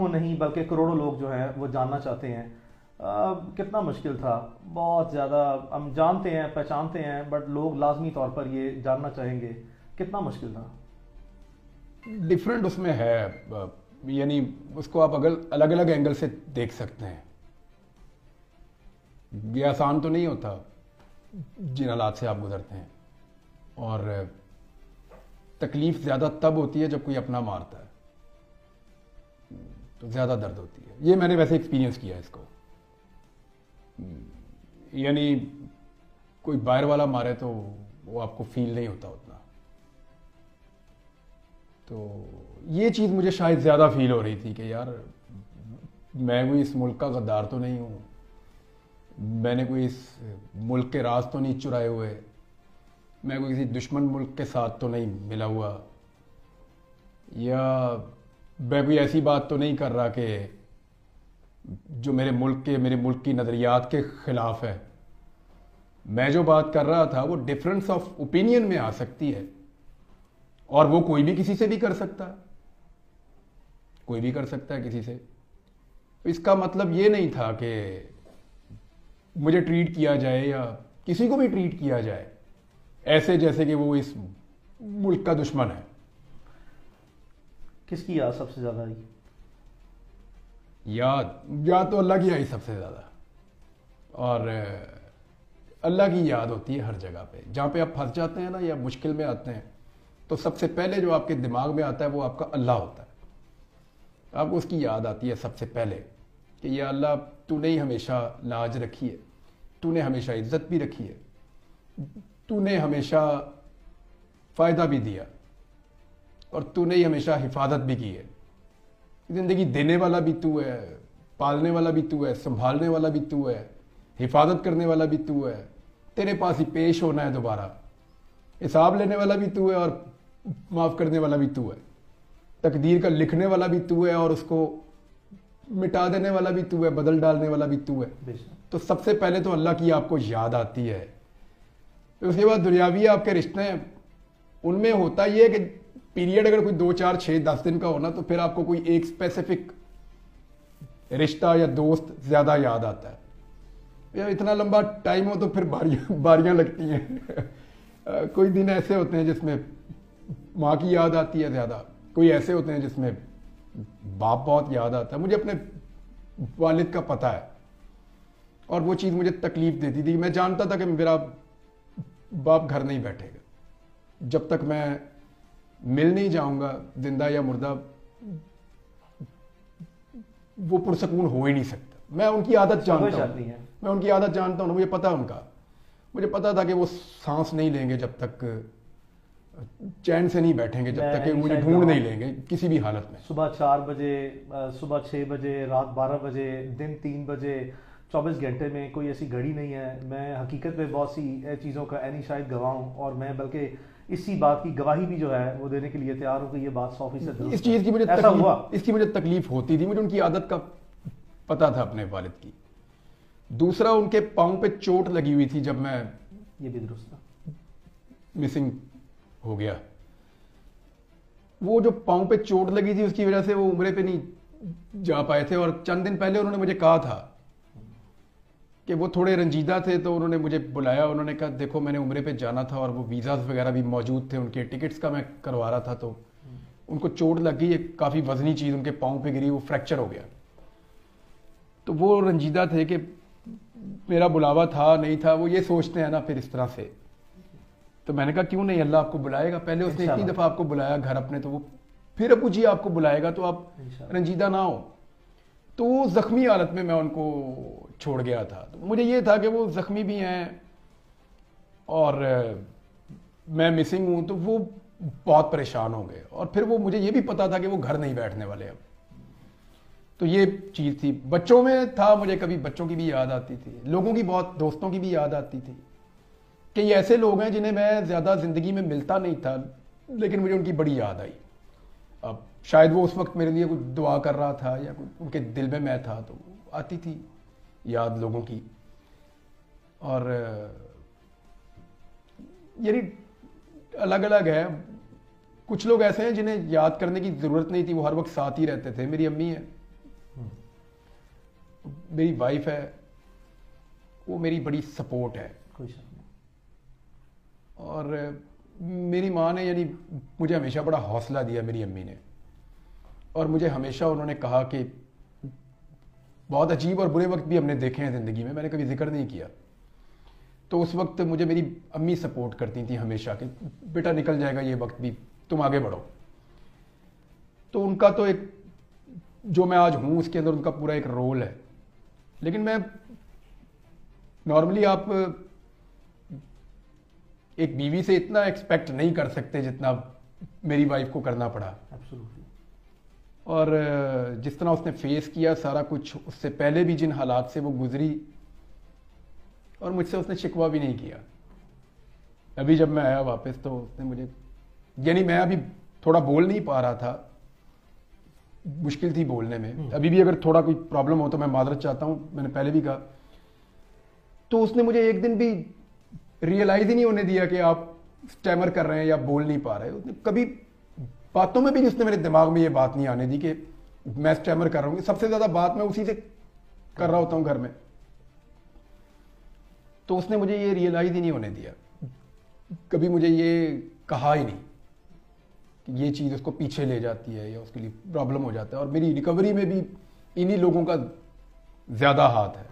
लाखों नहीं बल्कि करोड़ों लोग जो हैं वो जानना चाहते हैं। कितना मुश्किल था, बहुत ज़्यादा। हम जानते हैं, पहचानते हैं, बट लोग लाजमी तौर पर ये जानना चाहेंगे। कितना मुश्किल था। डिफरेंट उसमें है, यानी उसको आप अगर अलग अलग एंगल से देख सकते हैं। ये आसान तो नहीं होता जिन हालात से आप गुजरते हैं, और तकलीफ ज़्यादा तब होती है जब कोई अपना मारता है, तो ज़्यादा दर्द होती है। ये मैंने वैसे एक्सपीरियंस किया है इसको। यानी कोई बाहर वाला मारे तो वो आपको फील नहीं होता उतना। तो ये चीज़ मुझे शायद ज़्यादा फील हो रही थी कि यार मैं कोई इस मुल्क का गद्दार तो नहीं हूँ, मैंने कोई इस मुल्क के राज तो नहीं चुराए हुए, मैं कोई किसी दुश्मन मुल्क के साथ तो नहीं मिला हुआ, या मैं कोई ऐसी बात तो नहीं कर रहा कि जो मेरे मुल्क की नज़रियात के ख़िलाफ़ है। मैं जो बात कर रहा था वो डिफरेंस ऑफ ओपिनियन में आ सकती है, और वो कोई भी किसी से भी कर सकता है, कोई भी कर सकता है किसी से। तो इसका मतलब ये नहीं था कि मुझे ट्रीट किया जाए या किसी को भी ट्रीट किया जाए ऐसे जैसे कि वो इस मुल्क का दुश्मन है। किसकी याद सबसे ज़्यादा आई? याद तो अल्लाह की आई सबसे ज़्यादा, और अल्लाह की याद होती है हर जगह पे। जहाँ पे आप फंस जाते हैं ना या मुश्किल में आते हैं, तो सबसे पहले जो आपके दिमाग में आता है वो आपका अल्लाह होता है। आपको उसकी याद आती है सबसे पहले कि या अल्लाह तूने ही हमेशा लाज रखी है, तूने हमेशा इज्जत भी रखी है, तूने हमेशा फ़ायदा भी दिया, और तूने ही हमेशा हिफाजत भी की है। ज़िंदगी देने वाला भी तू है, पालने वाला भी तू है, संभालने वाला भी तू है, हिफाजत करने वाला भी तू है, तेरे पास ही पेश होना है दोबारा, हिसाब लेने वाला भी तू है और माफ़ करने वाला भी तू है, तकदीर का लिखने वाला भी तू है और उसको मिटा देने वाला भी तू है, बदल डालने वाला भी तू है। तो सबसे पहले तो अल्लाह की आपको याद आती है। तो उसके बाद दुनियावी आपके रिश्ते हैं, उनमें होता ये है कि पीरियड अगर कोई 2 4 6 10 दिन का हो ना, तो फिर आपको कोई एक स्पेसिफिक रिश्ता या दोस्त ज़्यादा याद आता है। यार इतना लंबा टाइम हो तो फिर बारियां लगती हैं। कोई दिन ऐसे होते हैं जिसमें माँ की याद आती है ज़्यादा, कोई ऐसे होते हैं जिसमें बाप बहुत याद आता है। मुझे अपने वालिद का पता है, और वो चीज़ मुझे तकलीफ देती थी। मैं जानता था कि मेरा बाप घर नहीं बैठेगा जब तक मैं मिल नहीं जाऊंगा, जिंदा या मुर्दा वो पुरसकून हो ही नहीं सकता। मैं उनकी आदत जानता हूँ, मैं उनकी आदत जानता हूँ, मुझे पता है उनका। मुझे पता था कि वो सांस नहीं लेंगे जब तक, चैन से नहीं बैठेंगे जब तक कि मुझे ढूंढ नहीं लेंगे किसी भी हालत में। सुबह 4 बजे, सुबह 6 बजे, रात 12 बजे, दिन 3 बजे, 24 घंटे में कोई ऐसी घड़ी नहीं है। मैं हकीकत में बहुत सी चीज़ों का ऐनी शायद गवाह हूँ, और मैं बल्कि इसी बात की गवाही भी जो है वो देने के लिए तैयार हूँ कि ये बात 100% इस चीज़ की मुझे ऐसा हुआ। इसकी मुझे तकलीफ होती थी। मुझे उनकी आदत का पता था अपने वालिद की। दूसरा, उनके पाँव पे चोट लगी हुई थी जब मैं, ये भी दुरुस्त था, मिसिंग हो गया। वो जो पाँव पे चोट लगी थी उसकी वजह से वो उम्रे पे नहीं जा पाए थे, और चंद दिन पहले उन्होंने मुझे कहा था कि वो थोड़े रंजीदा थे, तो उन्होंने मुझे बुलाया। उन्होंने कहा देखो मैंने उम्रे पे जाना था और वो वीज़ाज़ वगैरह भी मौजूद थे, उनके टिकट्स का मैं करवा रहा था, तो उनको चोट लग गई, एक काफ़ी वजनी चीज़ उनके पाँव पे गिरी, वो फ्रैक्चर हो गया। तो वो रंजीदा थे कि मेरा बुलावा था नहीं था, वो ये सोचते हैं ना फिर इस तरह से। तो मैंने कहा क्यों नहीं, अल्लाह आपको बुलाएगा। पहले उसने इतनी दफ़ा आपको बुलाया घर अपने, तो वो फिर अबू जी आपको बुलाएगा, तो आप रंजीदा ना हो। तो वो ज़ख्मी हालत में मैं उनको छोड़ गया था। तो मुझे ये था कि वो ज़ख्मी भी हैं और मैं मिसिंग हूँ, तो वो बहुत परेशान हो गए। और फिर वो, मुझे ये भी पता था कि वो घर नहीं बैठने वाले अब। तो ये चीज़ थी। बच्चों में था, मुझे कभी बच्चों की भी याद आती थी, लोगों की, बहुत दोस्तों की भी याद आती थी कि ये ऐसे लोग हैं जिन्हें मैं ज़्यादा ज़िंदगी में मिलता नहीं था, लेकिन मुझे उनकी बड़ी याद आई। अब शायद वो उस वक्त मेरे लिए कुछ दुआ कर रहा था या कुछ उनके दिल में मैं था, तो आती थी याद लोगों की। और यानी अलग अलग है। कुछ लोग ऐसे हैं जिन्हें याद करने की ज़रूरत नहीं थी, वो हर वक्त साथ ही रहते थे। मेरी अम्मी है, मेरी वाइफ है, वो मेरी बड़ी सपोर्ट है। कोई शक नहीं। और मेरी माँ ने यानी मुझे हमेशा बड़ा हौसला दिया, मेरी अम्मी ने। और मुझे हमेशा उन्होंने कहा कि बहुत अजीब और बुरे वक्त भी हमने देखे हैं ज़िंदगी में, मैंने कभी जिक्र नहीं किया। तो उस वक्त मुझे मेरी अम्मी सपोर्ट करती थी हमेशा कि बेटा निकल जाएगा ये वक्त भी, तुम आगे बढ़ो। तो उनका तो एक जो मैं आज हूँ उसके अंदर उनका पूरा एक रोल है। लेकिन मैं नॉर्मली आप एक बीवी से इतना एक्सपेक्ट नहीं कर सकते जितना मेरी वाइफ को करना पड़ा। एब्सोल्युटली। और जिस तरह उसने फेस किया सारा कुछ, उससे पहले भी जिन हालात से वो गुजरी, और मुझसे उसने शिकवा भी नहीं किया। अभी जब मैं आया वापस तो उसने मुझे, यानी मैं अभी थोड़ा बोल नहीं पा रहा था, मुश्किल थी बोलने में। अभी भी अगर थोड़ा कोई प्रॉब्लम हो तो मैं माजरत चाहता हूँ, मैंने पहले भी कहा। तो उसने मुझे एक दिन भी रियलाइज ही नहीं होने दिया कि आप स्टैमर कर रहे हैं या बोल नहीं पा रहे। उसने कभी बातों में भी उसने मेरे दिमाग में ये बात नहीं आने दी कि मैं स्टैमर कर रहा हूँ। सबसे ज्यादा बात मैं उसी से कर रहा होता हूँ घर में। तो उसने मुझे ये रियलाइज ही नहीं होने दिया, कभी मुझे ये कहा ही नहीं कि ये चीज़ उसको पीछे ले जाती है या उसके लिए प्रॉब्लम हो जाता है। और मेरी रिकवरी में भी इन्हीं लोगों का ज़्यादा हाथ है।